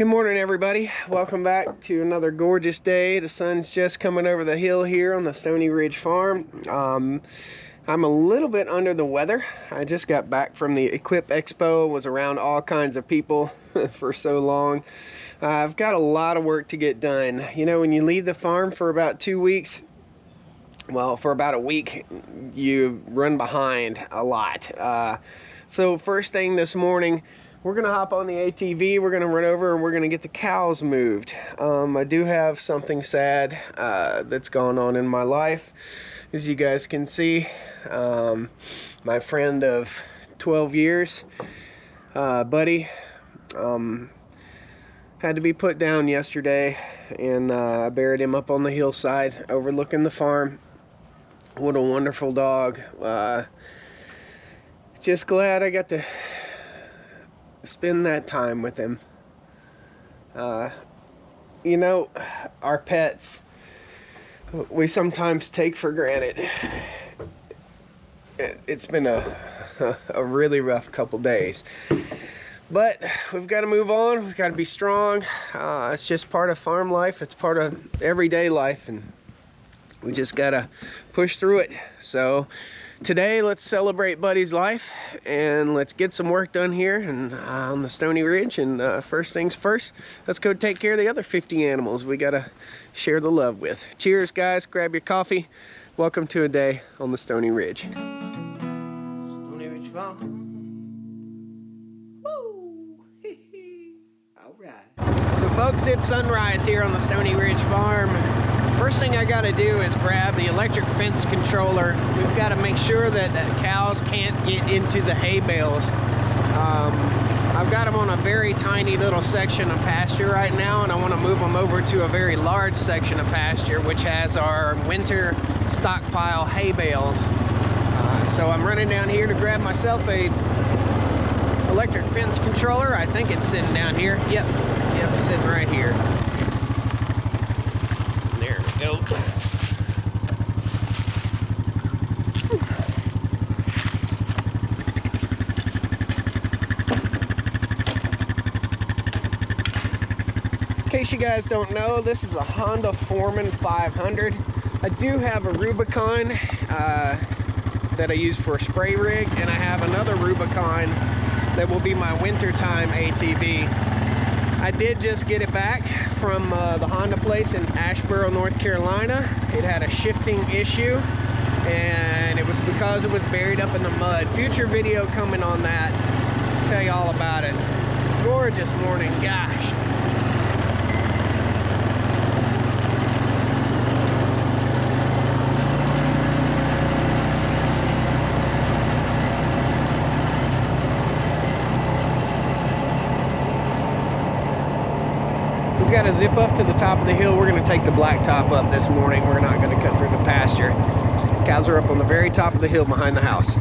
Good morning, everybody. Welcome back to another gorgeous day. The sun's just coming over the hill here on the Stoney Ridge Farm. I'm a little bit under the weather. I just got back from the Equip Expo, was around all kinds of people for so long. I've got a lot of work to get done. You know, when you leave the farm for about 2 weeks, well, for about a week, you run behind a lot. So first thing this morning, we're gonna hop on the ATV, we're gonna run over and we're gonna get the cows moved. I do have something sad that's going on in my life. As you guys can see, my friend of 12 years, Buddy, had to be put down yesterday, and I buried him up on the hillside overlooking the farm. What a wonderful dog. Just glad I got to spend that time with him. You know, our pets, we sometimes take for granted. It's been a really rough couple days, but we've got to move on. We've got to be strong. It's just part of farm life. It's part of everyday life, and we just gotta push through it. So today, let's celebrate Buddy's life, and let's get some work done here and on the Stoney Ridge. And first things first, let's go take care of the other 50 animals we gotta share the love with. Cheers, guys. Grab your coffee. Welcome to a day on the Stoney Ridge. Stoney Ridge Farm. Woo! All right. So, folks, it's sunrise here on the Stoney Ridge Farm. First thing I gotta do is grab the electric fence controller. We've got to make sure that the cows can't get into the hay bales. I've got them on a very tiny little section of pasture right now, and I want to move them over to a very large section of pasture, which has our winter stockpile hay bales. So I'm running down here to grab myself a electric fence controller. I think it's sitting down here. Yep, it's sitting right here. Go. In case you guys don't know, this is a Honda Foreman 500. I do have a Rubicon that I use for a spray rig, and I have another Rubicon that will be my wintertime ATV. I did just get it back from the Honda place in Asheboro, North Carolina. It had a shifting issue, and it was because it was buried up in the mud. Future video coming on that. I'll tell you all about it. Gorgeous morning, gosh. We've got to zip up to the top of the hill. We're going to take the blacktop up this morning. We're not going to cut through the pasture. Cows are up on the very top of the hill behind the house.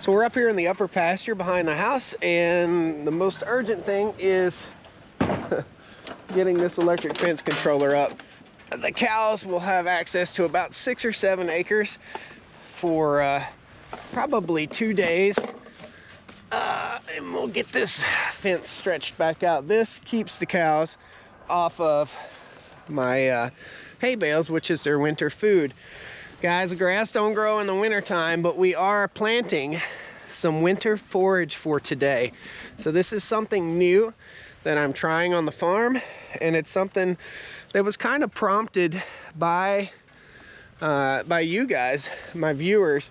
So we're up here in the upper pasture behind the house, and the most urgent thing is getting this electric fence controller up. The cows will have access to about 6 or 7 acres for probably 2 days. And we'll get this fence stretched back out. This keeps the cows off of my hay bales, which is their winter food. Guys, the grass don't grow in the winter time, but we are planting some winter forage for today. So this is something new that I'm trying on the farm, and it's something that was kind of prompted by you guys, my viewers.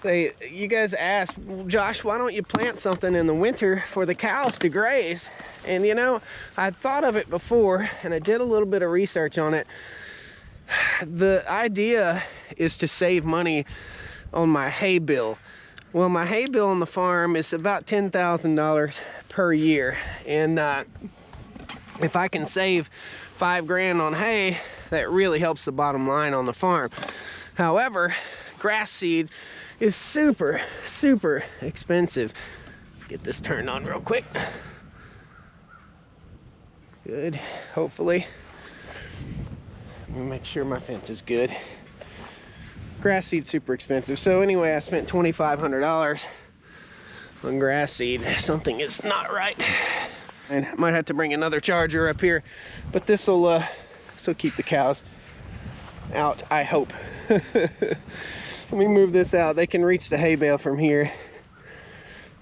You guys asked, well, Josh, why don't you plant something in the winter for the cows to graze? And you know, I thought of it before, and I did a little bit of research on it. The idea is to save money on my hay bill. Well, my hay bill on the farm is about $10,000 per year, and if I can save $5 grand on hay, that really helps the bottom line on the farm. However, grass seed is super expensive. get this turned on real quick. Good, hopefully. Let me make sure my fence is good. Grass seed's super expensive. So anyway, I spent $2,500 on grass seed. Something is not right. And I might have to bring another charger up here, but this'll keep the cows out, I hope. Let me move this out. They can reach the hay bale from here.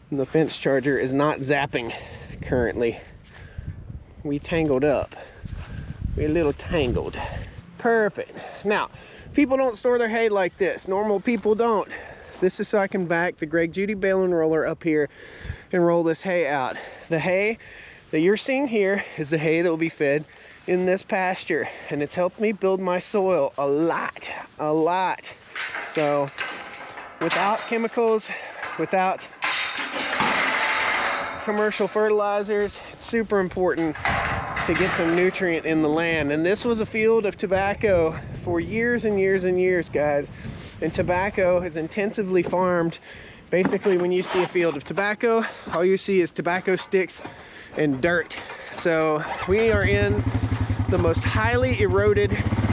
And the fence charger is not zapping currently. We tangled up. We're a little tangled. Perfect. Now, people don't store their hay like this. Normal people don't. This is so I can back the Greg Judy bale and roller up here and roll this hay out. The hay that you're seeing here is the hay that will be fed in this pasture, and it's helped me build my soil a lot. So without chemicals, without commercial fertilizers, it's super important to get some nutrient in the land. And this was a field of tobacco for years and years and years, guys. And tobacco is intensively farmed. Basically, when you see a field of tobacco, all you see is tobacco sticks and dirt. So we are in the most highly eroded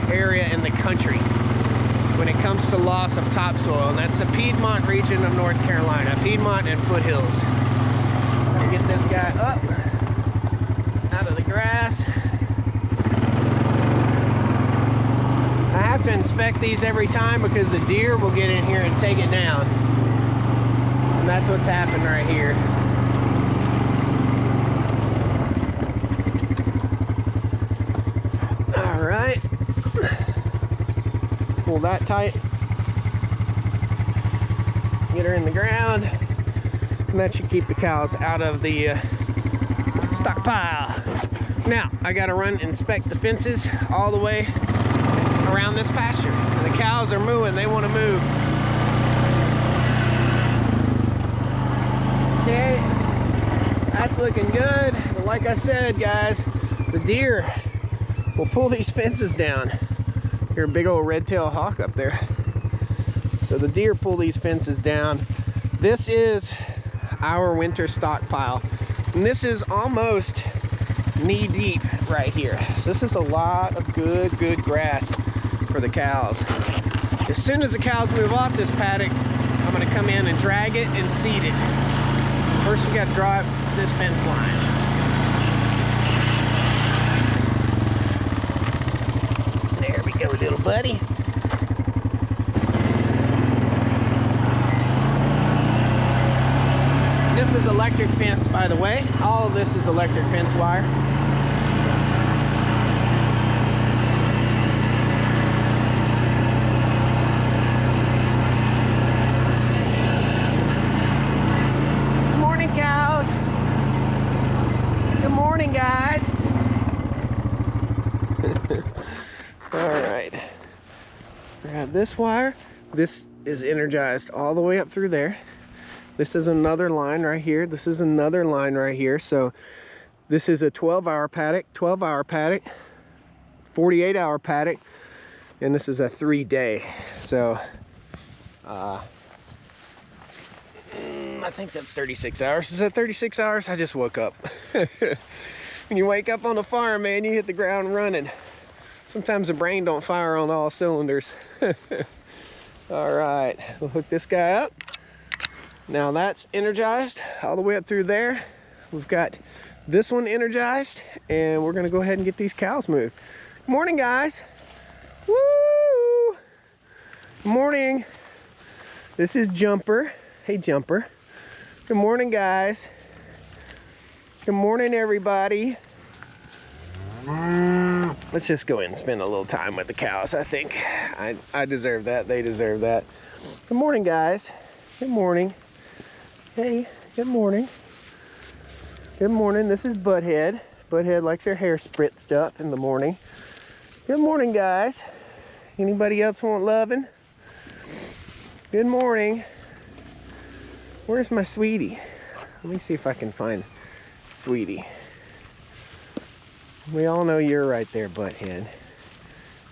area in the country when it comes to loss of topsoil, and that's the Piedmont region of North Carolina, Piedmont and foothills. Get this guy up out of the grass. I have to inspect these every time because the deer will get in here and take it down, and that's what's happened right here. All right, pull that tight, get her in the ground. And that should keep the cows out of the stockpile. Now, I gotta run and inspect the fences all the way around this pasture. And the cows are mooing, they wanna move. Okay, that's looking good. But like I said, guys, the deer will pull these fences down. Here's a big old red-tailed hawk up there. So the deer pull these fences down. This is our winter stockpile, and this is almost knee deep right here. So this is a lot of good grass for the cows. As soon as the cows move off this paddock, I'm going to come in and drag it and seed it. First we got to draw up this fence line. There we go, little buddy. This is electric fence, by the way. All of this is electric fence wire. Good morning, cows. Good morning, guys. All right. Grab this wire. This is energized all the way up through there. This is another line right here. This is another line right here. So this is a 12-hour paddock, 48-hour paddock, and this is a 3-day. So I think that's 36 hours. Is that 36 hours? I just woke up. When you wake up on the farm, man, you hit the ground running. Sometimes the brain don't fire on all cylinders. All right, we'll hook this guy up. Now that's energized all the way up through there. We've got this one energized, and we're gonna go ahead and get these cows moved. Good morning, guys. Woo! Good morning. This is Jumper. Hey, Jumper. Good morning, guys. Good morning, everybody. Let's just go in and spend a little time with the cows. I think I deserve that. They deserve that. Good morning, guys. Good morning. Hey, good morning. Good morning. This is Butthead. Butthead likes her hair spritzed up in the morning. Good morning, guys. Anybody else want loving? Good morning. Where's my sweetie? Let me see if I can find Sweetie. We all know you're right there, Butthead.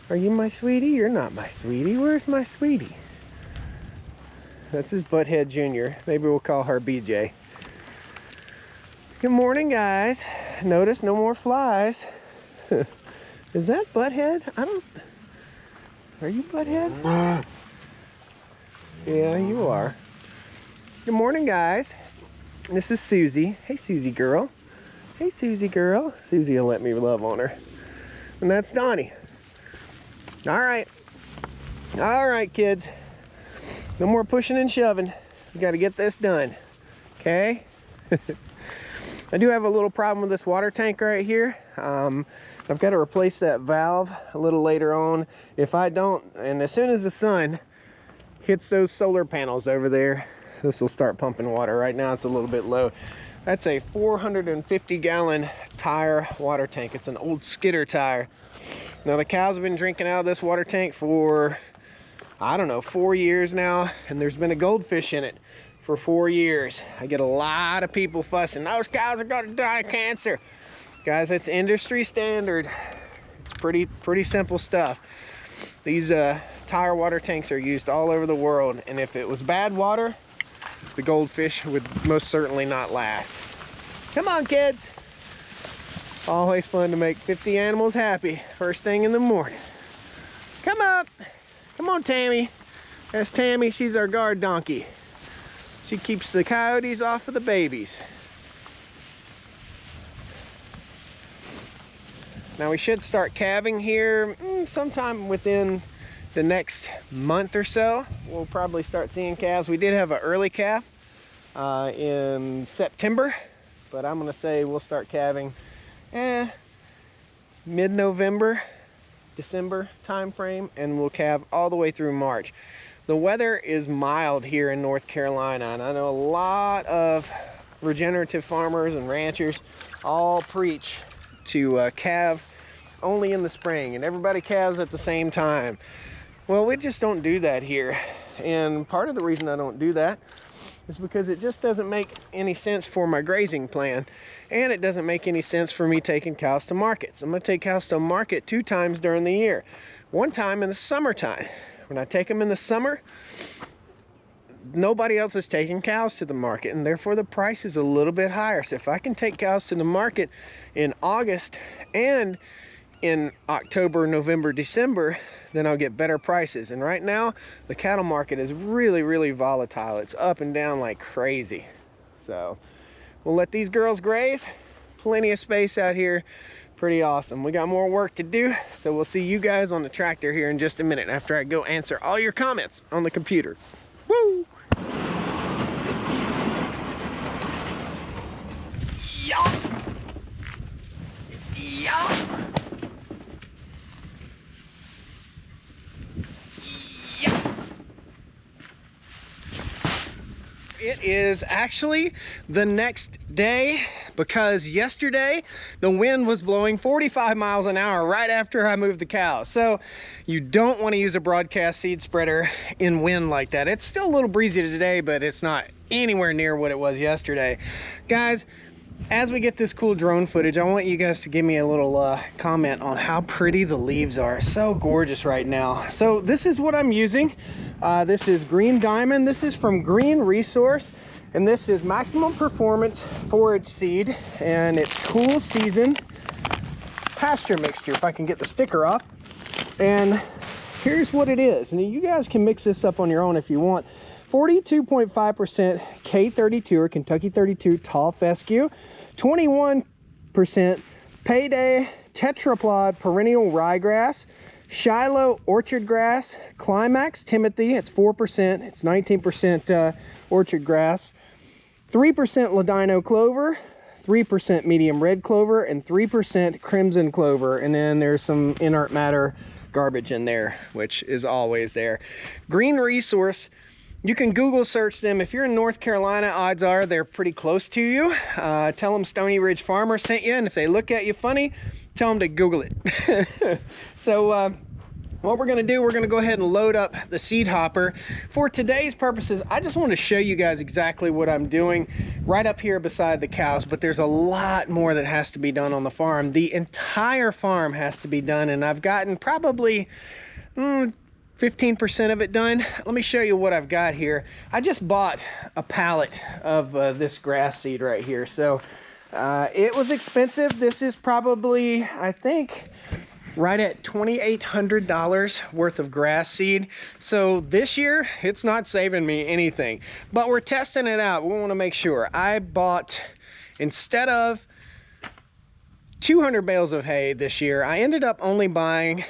Are you my sweetie? You're not my sweetie. Where's my sweetie? That's his Butthead Jr. Maybe we'll call her BJ. Good morning, guys. Notice no more flies. Is that Butthead? Are you Butthead? Yeah, you are. Good morning, guys. This is Susie. Hey, Susie girl. Hey, Susie girl. Susie will let me love on her. And that's Donnie. All right. All right, kids. No more pushing and shoving. We got to get this done. Okay? I do have a little problem with this water tank right here. I've got to replace that valve a little later on. If I don't, and as soon as the sun hits those solar panels over there, this will start pumping water. Right now it's a little bit low. That's a 450-gallon tire water tank. It's an old skidder tire. Now the cows have been drinking out of this water tank for, I don't know, 4 years now, and there's been a goldfish in it for 4 years. I get a lot of people fussing, those cows are gonna die of cancer. Guys, that's industry standard. It's pretty simple stuff. These tire water tanks are used all over the world, and if it was bad water, the goldfish would most certainly not last. Come on, kids. Always fun to make 50 animals happy first thing in the morning. Come up. Come on, Tammy. That's Tammy. She's our guard donkey. She keeps the coyotes off of the babies. Now we should start calving here sometime within the next month or so. We'll probably start seeing calves. We did have an early calf in September, but I'm gonna say we'll start calving mid-November, December time frame, and we'll calve all the way through March. The weather is mild here in North Carolina, and I know a lot of regenerative farmers and ranchers all preach to calve only in the spring, and everybody calves at the same time. Well, we just don't do that here, and part of the reason I don't do that is because it just doesn't make any sense for my grazing plan, and it doesn't make any sense for me taking cows to markets. I'm gonna take cows to market 2 times during the year. One time in the summertime. When I take them in the summer, nobody else is taking cows to the market, and therefore the price is a little bit higher. So if I can take cows to the market in August and in October, November, December, then I'll get better prices. And right now, the cattle market is really volatile. It's up and down like crazy. So we'll let these girls graze. Plenty of space out here. Pretty awesome. We got more work to do, so we'll see you guys on the tractor here in just a minute after I go answer all your comments on the computer. Woo! Yeah! Yeah! It is actually the next day, because yesterday the wind was blowing 45 miles an hour right after I moved the cows. So you don't want to use a broadcast seed spreader in wind like that. It's still a little breezy today, but it's not anywhere near what it was yesterday. Guys, as we get this cool drone footage, I want you guys to give me a little comment on how pretty the leaves are. So gorgeous right now. So this is what I'm using. This is Green Diamond. This is from Green Resource, and this is Maximum Performance Forage Seed, and it's cool season pasture mixture, if I can get the sticker off. And here's what it is, and you guys can mix this up on your own if you want. 42.5% K32 or Kentucky 32 tall fescue, 21% Payday tetraplod perennial ryegrass, Shiloh orchard grass, Climax Timothy, it's 4%, it's 19% orchard grass, 3% Ladino clover, 3% medium red clover, and 3% crimson clover. And then there's some inert matter garbage in there, which is always there. Green Resource, you can Google search them. If you're in North Carolina, odds are they're pretty close to you. Tell them Stoney Ridge Farmer sent you, and if they look at you funny, tell them to Google it. So what we're gonna do, we're gonna go ahead and load up the seed hopper. For today's purposes, I just want to show you guys exactly what I'm doing right up here beside the cows, but there's a lot more that has to be done on the farm. The entire farm has to be done, and I've gotten probably 15% of it done. Let me show you what I've got here. I just bought a pallet of this grass seed right here. So It was expensive. This is probably, I think, right at $2,800 worth of grass seed. So this year, it's not saving me anything, but we're testing it out. We want to make sure. I bought, instead of 200 bales of hay this year, I ended up only buying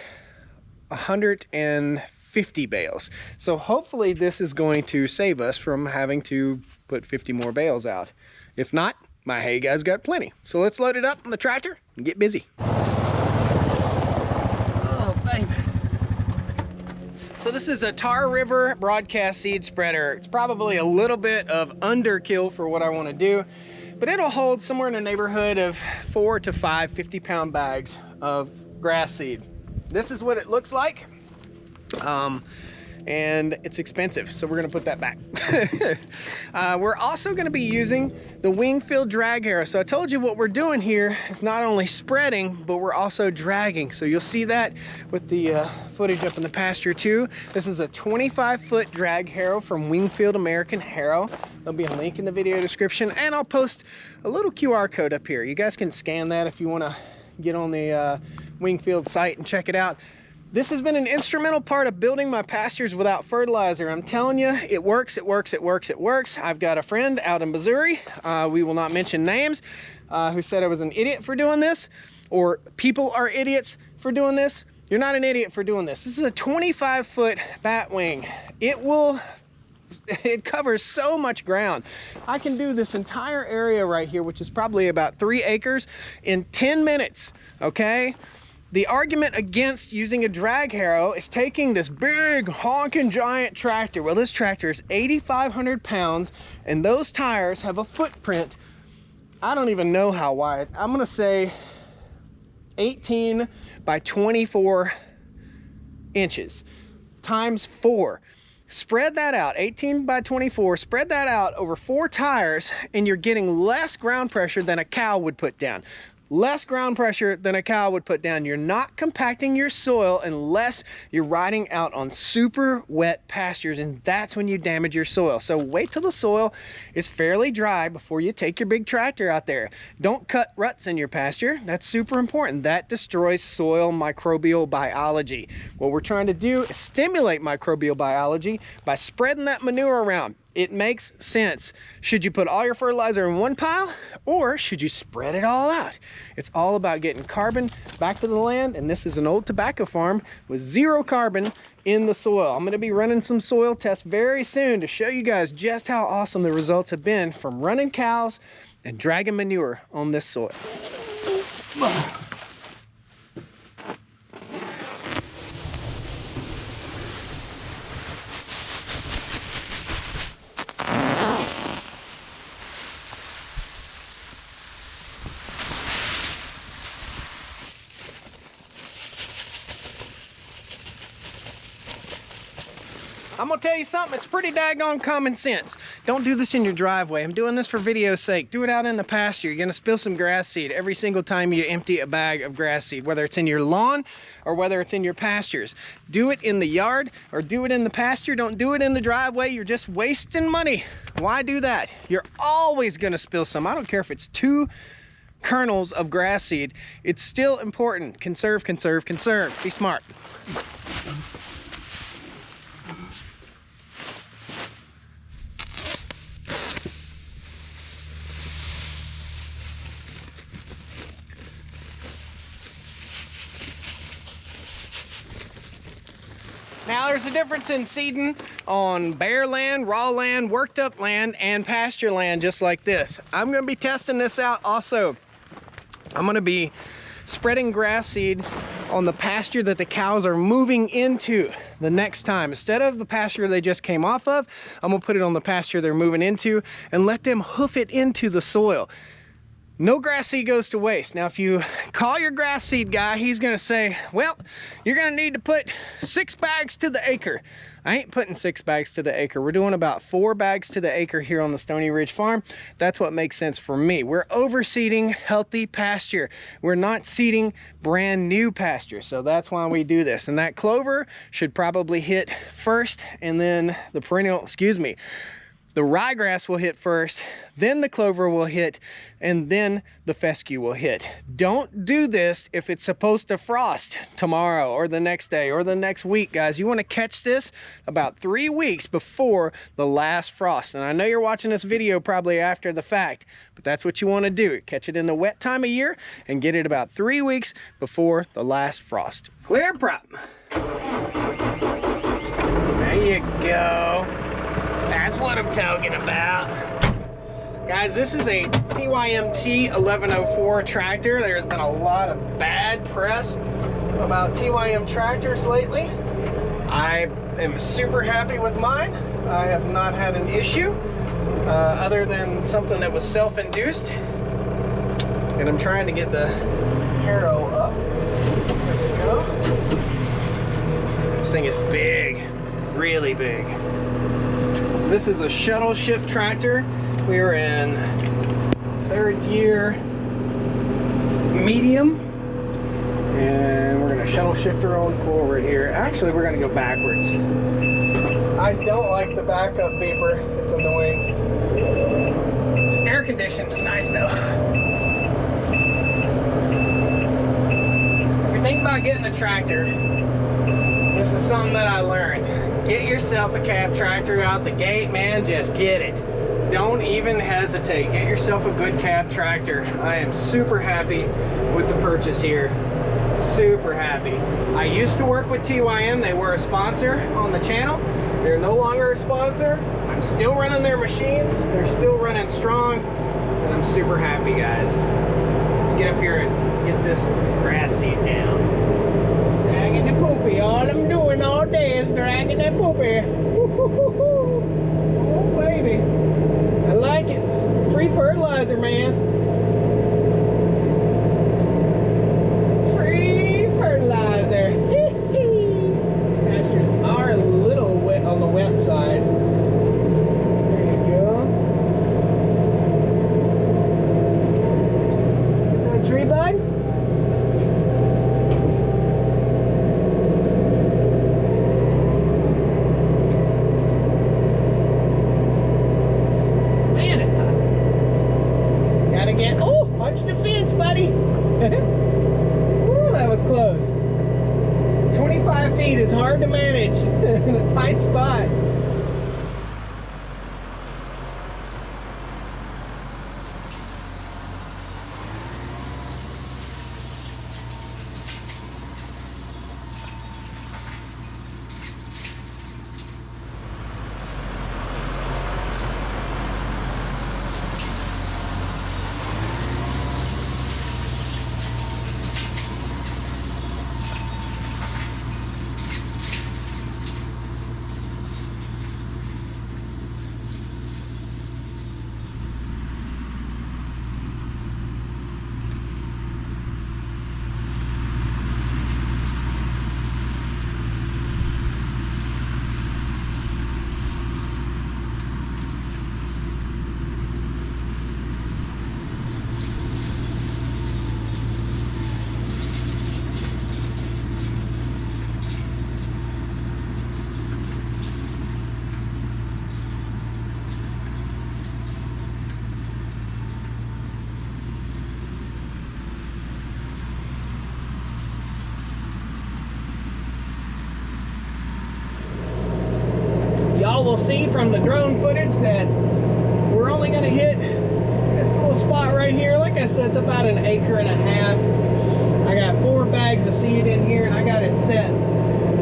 150 bales. So hopefully this is going to save us from having to put 50 more bales out. If not, my hay guy's got plenty. So let's load it up on the tractor and get busy. Oh, baby. So this is a Tar River broadcast seed spreader. It's probably a little bit of underkill for what I want to do, but it'll hold somewhere in the neighborhood of 4 to 5 50-pound bags of grass seed. This is what it looks like. And it's expensive, so we're gonna put that back. We're also gonna be using the Wingfield drag harrow. So I told you what we're doing here is not only spreading, but we're also dragging. So you'll see that with the footage up in the pasture too. This is a 25-foot drag harrow from Wingfield American Harrow. There'll be a link in the video description, and I'll post a little QR code up here. You guys can scan that if you wanna get on the Wingfield site and check it out. This has been an instrumental part of building my pastures without fertilizer. I'm telling you, it works, it works, it works, it works. I've got a friend out in Missouri, we will not mention names, who said I was an idiot for doing this, or people are idiots for doing this. You're not an idiot for doing this. This is a 25-foot bat wing. It covers so much ground. I can do this entire area right here, which is probably about 3 acres, in 10 minutes, okay? The argument against using a drag harrow is taking this big honking giant tractor. Well, this tractor is 8,500 pounds, and those tires have a footprint, I don't even know how wide. I'm gonna say 18 by 24 inches times 4. Spread that out, 18 by 24, spread that out over 4 tires, and you're getting less ground pressure than a cow would put down. Less ground pressure than a cow would put down. You're not compacting your soil unless you're riding out on super wet pastures, and that's when you damage your soil. So wait till the soil is fairly dry before you take your big tractor out there. Don't cut ruts in your pasture. That's super important. That destroys soil microbial biology. What we're trying to do is stimulate microbial biology by spreading that manure around. It makes sense. Should you put all your fertilizer in one pile, or should you spread it all out? It's all about getting carbon back to the land, and this is an old tobacco farm with 0 carbon in the soil. I'm gonna be running some soil tests very soon to show you guys just how awesome the results have been from running cows and dragging manure on this soil. I'm gonna tell you something, it's pretty daggone common sense. Don't do this in your driveway. I'm doing this for video's sake. Do it out in the pasture. You're gonna spill some grass seed every single time you empty a bag of grass seed, whether it's in your lawn or whether it's in your pastures. Do it in the yard or do it in the pasture. Don't do it in the driveway. You're just wasting money. Why do that? You're always gonna spill some. I don't care if it's 2 kernels of grass seed. It's still important. Conserve, conserve, conserve. Be smart. Now there's a difference in seeding on bare land, raw land, worked up land, and pasture land just like this. I'm gonna be testing this out also. I'm gonna be spreading grass seed on the pasture that the cows are moving into the next time. Instead of the pasture they just came off of, I'm gonna put it on the pasture they're moving into and let them hoof it into the soil. No grass seed goes to waste. Now, if you call your grass seed guy, he's gonna say, well, you're gonna need to put 6 bags to the acre. I ain't putting 6 bags to the acre. We're doing about 4 bags to the acre here on the Stoney Ridge Farm. That's what makes sense for me. We're overseeding healthy pasture. We're not seeding brand new pasture. So that's why we do this. And that clover should probably hit first, and then the perennial, The ryegrass will hit first, then the clover will hit, and then the fescue will hit. Don't do this if it's supposed to frost tomorrow or the next day or the next week, guys. You want to catch this about 3 weeks before the last frost. And I know you're watching this video probably after the fact, but that's what you want to do. Catch it in the wet time of year and get it about 3 weeks before the last frost. Clear prop. There you go. That's what I'm talking about. Guys, this is a TYMT 1104 tractor. There's been a lot of bad press about TYM tractors lately. I am super happy with mine. I have not had an issue other than something that was self-induced. And I'm trying to get the harrow up. There we go. This thing is big, really big. This is a shuttle shift tractor. We are in 3rd gear medium. And we're gonna shuttle shift her on forward here. Actually, we're gonna go backwards. I don't like the backup beeper. It's annoying. Air conditioning is nice though. If you think about getting a tractor, this is something that I learned. Get yourself a cab tractor out the gate, man. Just get it. Don't even hesitate. Get yourself a good cab tractor. I am super happy with the purchase here. Super happy. I used to work with TYM. They were a sponsor on the channel. They're no longer a sponsor. I'm still running their machines. They're still running strong. And I'm super happy, guys. Let's get up here and get this grass seed down. Dragging the poopy. All I'm doing all day is dragging that poopy. Oh, baby. I like it. Free fertilizer, man. Free fertilizer. These pastures are a little wet on the wet side. There you go. Get that tree, bud? Watch the fence, buddy. Ooh, that was close. 25 feet is hard to manage in a tight spot. Y'all will see from the drone footage that we're only going to hit this little spot right here. Like I said, it's about 1.5 acres. I got 4 bags of seed in here, and I got it set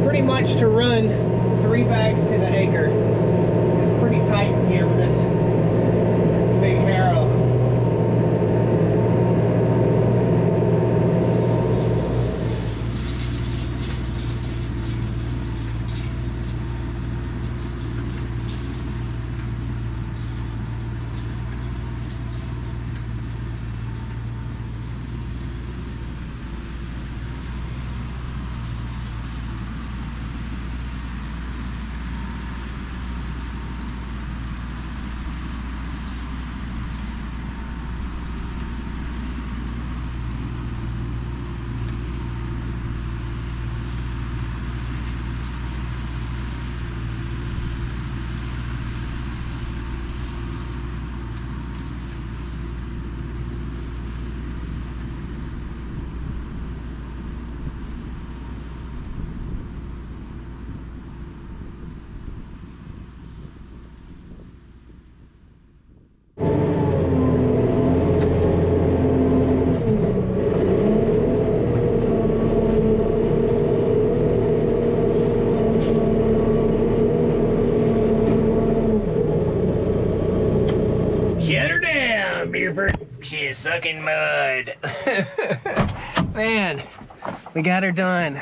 pretty much to run 3 bags to the acre. It's pretty tight in here with this big harrow. she's sucking mud. Man, we got her done.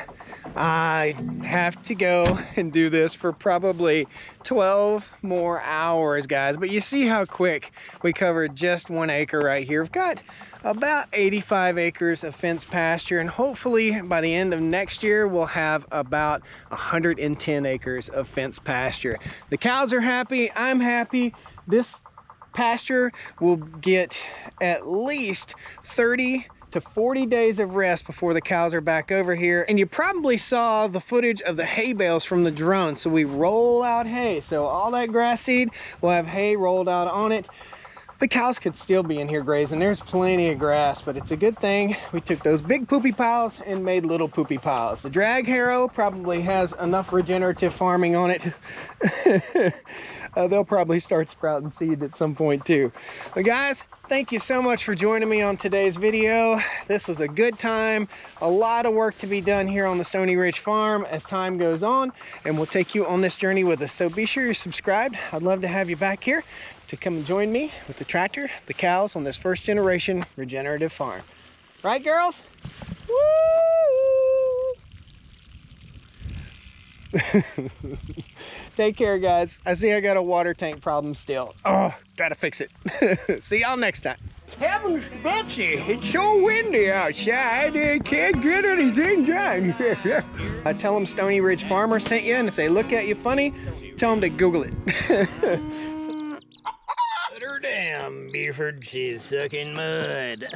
I have to go and do this for probably 12 more hours, guys. But you see how quick we covered just 1 acre right here. We've got about 85 acres of fenced pasture, and hopefully by the end of next year, we'll have about 110 acres of fenced pasture. The cows are happy, I'm happy. This pasture will get at least 30 to 40 days of rest before the cows are back over here. And you probably saw the footage of the hay bales from the drone. So we roll out hay. So all that grass seed will have hay rolled out on it. The cows could still be in here grazing. There's plenty of grass, but it's a good thing we took those big poopy piles and made little poopy piles. The drag harrow probably has enough regenerative farming on it. They'll probably start sprouting seed at some point too. But guys, thank you so much for joining me on today's video. This was a good time. A lot of work to be done here on the Stoney Ridge Farm as time goes on, and we'll take you on this journey with us. So be sure you're subscribed. I'd love to have you back here to come and join me with the tractor, the cows on this first generation regenerative farm. Right, girls? Woo! Take care, guys. I see I got a water tank problem still. Oh, gotta fix it. See y'all next time. Heavens, Betsy, it's so windy outside. I can't get anything done. I tell them Stoney Ridge Farmer sent you, and if they look at you funny, tell them to Google it. Put her down, Beeford. She's sucking mud.